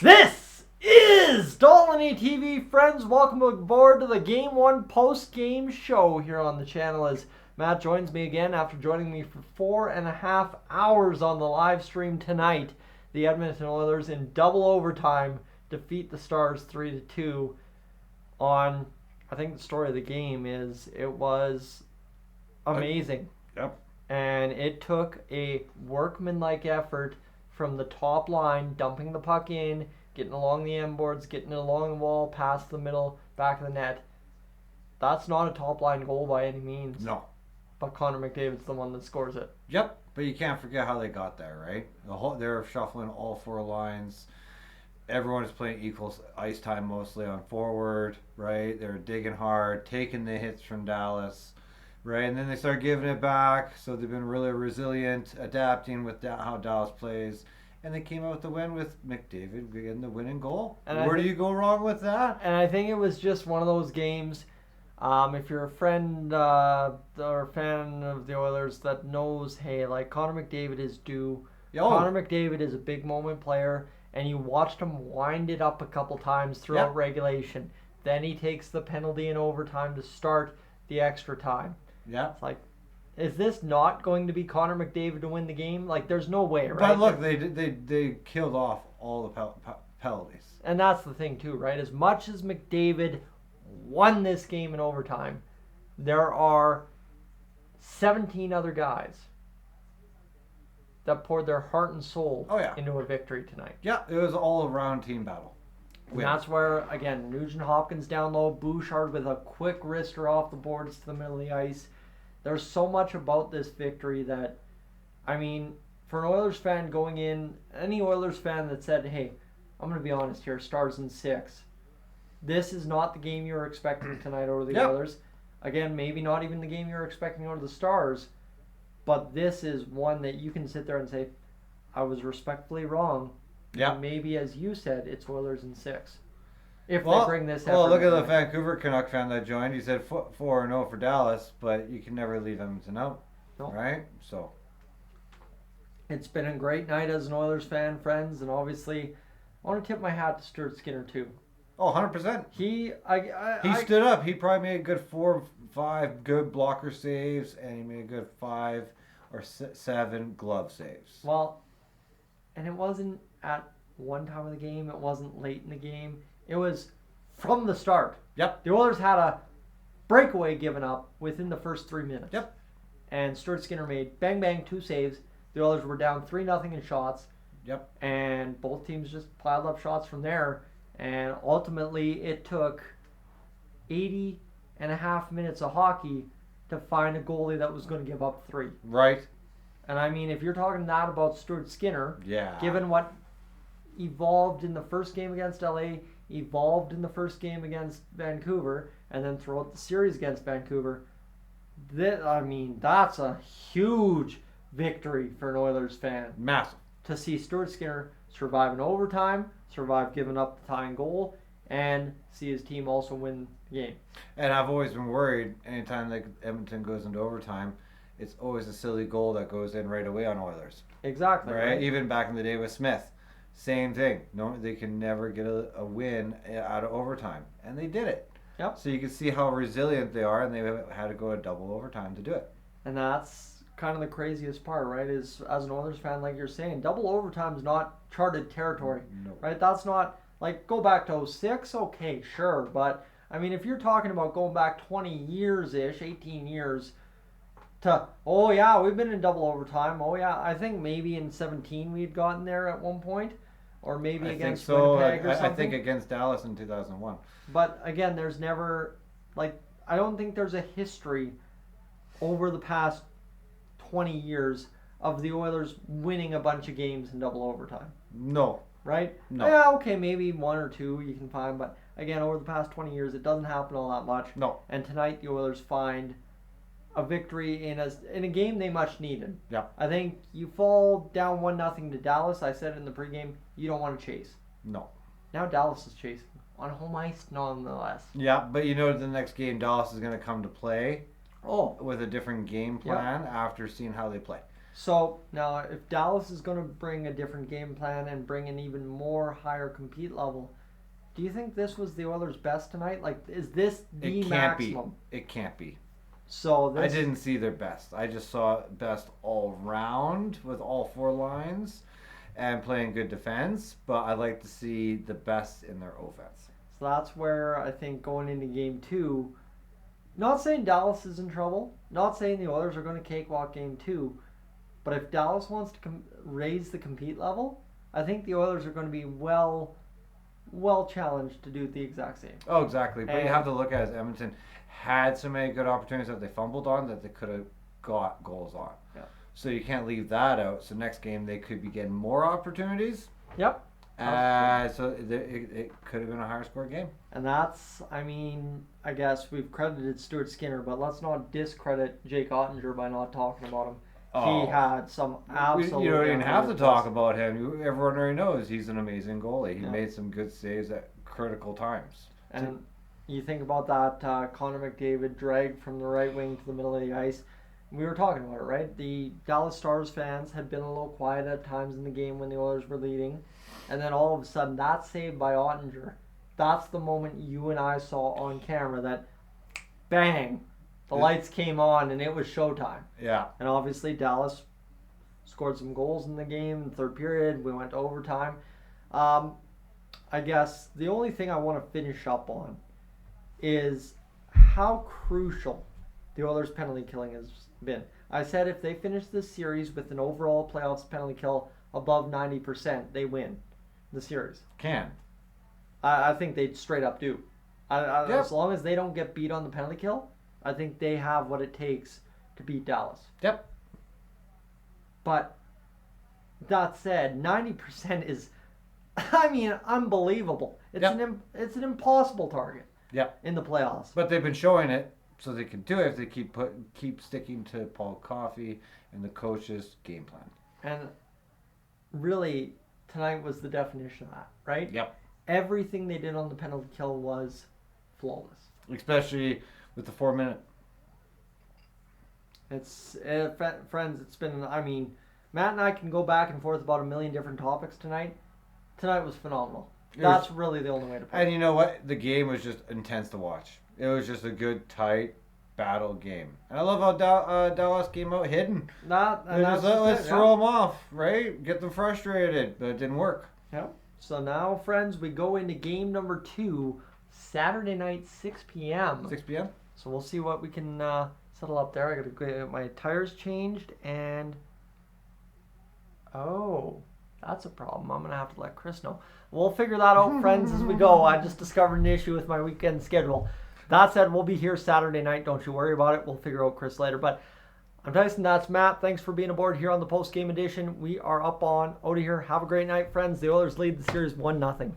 This is Dolynny TV, friends. Welcome aboard to the Game 1 post-game show here on the channel as Matt joins me again after joining me for 4.5 hours on the live stream tonight. The Edmonton Oilers in double overtime defeat the Stars 3-2 on, I think the story of the game is it was amazing. Yep. And it took a workmanlike effort from the top line, dumping the puck in, getting along the end boards, getting it along the wall, past the middle, back of the net. That's not a top line goal by any means. No. But Connor McDavid's the one that scores it. Yep. But you can't forget how they got there, right? They're shuffling all four lines. Everyone is playing equal ice time mostly on forward, right? They're digging hard, taking the hits from Dallas, right? And then they start giving it back. So they've been really resilient, adapting with how Dallas plays. And they came out with the win with McDavid getting the winning goal. And where do you go wrong with that? And I think it was just one of those games. If you're a friend or fan of the Oilers that knows, hey, like Connor McDavid is due. Connor McDavid is a big moment player, and you watched him wind it up a couple times throughout regulation. Then he takes the penalty in overtime to start the extra time. Yeah. It's like, is this not going to be Connor McDavid to win the game? Like, there's no way, right? But look, they killed off all the penalties. And that's the thing, too, right? As much as McDavid won this game in overtime, there are 17 other guys that poured their heart and soul into a victory tonight. Yeah, it was all around team battle. And that's where, again, Nugent Hopkins down low, Bouchard with a quick wrister off the boards to the middle of the ice. There's so much about this victory that, I mean, for an Oilers fan going in, any Oilers fan that said, hey, I'm going to be honest here, Stars in 6. This is not the game you were expecting tonight over the Oilers. Again, maybe not even the game you were expecting over the Stars, but this is one that you can sit there and say, I was respectfully wrong. Yeah. And maybe, as you said, it's Oilers in 6. If they bring this effort. Well, look at the Vancouver Canuck fan that joined. He said 4-0 for Dallas, but you can never leave Edmonton out. No. Right? So. It's been a great night as an Oilers fan, friends, and obviously I want to tip my hat to Stuart Skinner, too. Oh, 100%. He stood up. He probably made a good 4 or 5 good blocker saves, and he made a good 5 or 7 glove saves. Well, and it wasn't at one time of the game. It wasn't late in the game. It was from the start. Yep. The Oilers had a breakaway given up within the first 3 minutes. Yep. And Stuart Skinner made bang, bang, 2 saves. The Oilers were down 3-0 in shots. Yep. And both teams just piled up shots from there. And ultimately, it took 80.5 minutes of hockey to find a goalie that was going to give up 3. Right. And I mean, if you're talking that about Stuart Skinner, given what evolved in the first game against LA, evolved in the first game against Vancouver, and then throughout the series against Vancouver, that's a huge victory for an Oilers fan. Massive. To see Stuart Skinner survive in overtime, survive giving up the tying goal, and see his team also win the game. And I've always been worried anytime like Edmonton goes into overtime, it's always a silly goal that goes in right away on Oilers. Exactly. Right? Even back in the day with Smith. Same thing. No, they can never get a win out of overtime. And they did it. Yep. So you can see how resilient they are, and they had to go a double overtime to do it. And that's kind of the craziest part, right? Is as an Oilers fan, like you're saying, double overtime is not charted territory. No. Right? That's not, like, go back to 06, okay, sure. But, I mean, if you're talking about going back 20 years-ish, 18 years, to, oh yeah, we've been in double overtime. Oh yeah, I think maybe in 17 we'd gotten there at one point. Or maybe against Winnipeg or something. I think against Dallas in 2001. But again, there's never, like, I don't think there's a history over the past 20 years of the Oilers winning a bunch of games in double overtime. No. Right? No. Yeah, okay, maybe 1 or 2 you can find. But again, over the past 20 years, it doesn't happen all that much. No. And tonight, the Oilers find a victory in a game they much needed. Yeah. I think you fall down 1-0 to Dallas. I said in the pregame, you don't want to chase. No. Now Dallas is chasing on home ice, nonetheless. Yeah, but you know the next game Dallas is going to come to play. Oh. With a different game plan after seeing how they play. So now, if Dallas is going to bring a different game plan and bring an even more higher compete level, do you think this was the Oilers' best tonight? Like, is this the It can't maximum? be. It can't be. So I this, didn't see their best. I just saw best all round with all four lines and playing good defense. But I'd like to see the best in their offense. so that's where I think going into game two, not saying Dallas is in trouble, not saying the Oilers are going to cakewalk game two, but if Dallas wants to raise the compete level, I think the Oilers are going to be well challenged to do the exact same. Oh, exactly. But And- you have to look at it as Edmonton had so many good opportunities that they fumbled on that they could have got goals on. Yeah. So you can't leave that out. So next game they could be getting more opportunities. Yep. So it could have been a higher score game. And that's, I mean, I guess we've credited Stuart Skinner, but let's not discredit Jake Ottinger by not talking about him. Oh. He had some absolute. You don't even have to unbelievable talk plays. about him. Everyone already knows he's an amazing goalie. He Yeah. made some good saves at critical times. And you think about that Connor McDavid drag from the right wing to the middle of the ice. We were talking about it, right? The Dallas Stars fans had been a little quiet at times in the game when the Oilers were leading. And then all of a sudden, that save by Ottinger, that's the moment you and I saw on camera that bang, the lights came on and it was showtime. Yeah. And obviously, Dallas scored some goals in the game in the third period. We went to overtime. I guess the only thing I want to finish up on is how crucial the Oilers' penalty killing has been. I said if they finish this series with an overall playoffs penalty kill above 90%, they win the series. Can. I think they straight up do. Yep. As long as they don't get beat on the penalty kill, I think they have what it takes to beat Dallas. Yep. But that said, 90% is, I mean, unbelievable. It's Yep. it's an impossible target. Yep. In the playoffs. But they've been showing it, so they can do it if they keep sticking to Paul Coffey and the coach's game plan. And really, tonight was the definition of that, right? Yep. Everything they did on the penalty kill was flawless. Especially with the 4 minute. It's friends. It's been. I mean, Matt and I can go back and forth about a million different topics tonight. Tonight was phenomenal. That's really the only way to put it. And you know what? The game was just intense to watch. It was just a good, tight battle game. And I love how Dallas came out hidden. Let's throw them off, right? Get them frustrated. But it didn't work. Yeah. So now, friends, we go into game number 2, Saturday night, 6 p.m. 6 p.m.? So we'll see what we can settle up there. I got to get my tires changed and... Oh, that's a problem. I'm going to have to let Chris know. We'll figure that out, friends, as we go. I just discovered an issue with my weekend schedule. That said, we'll be here Saturday night. Don't you worry about it. We'll figure out Chris later. But I'm Tyson. That's Matt. Thanks for being aboard here on the post-game edition. We are up on out of here. Have a great night, friends. The Oilers lead the series 1-0.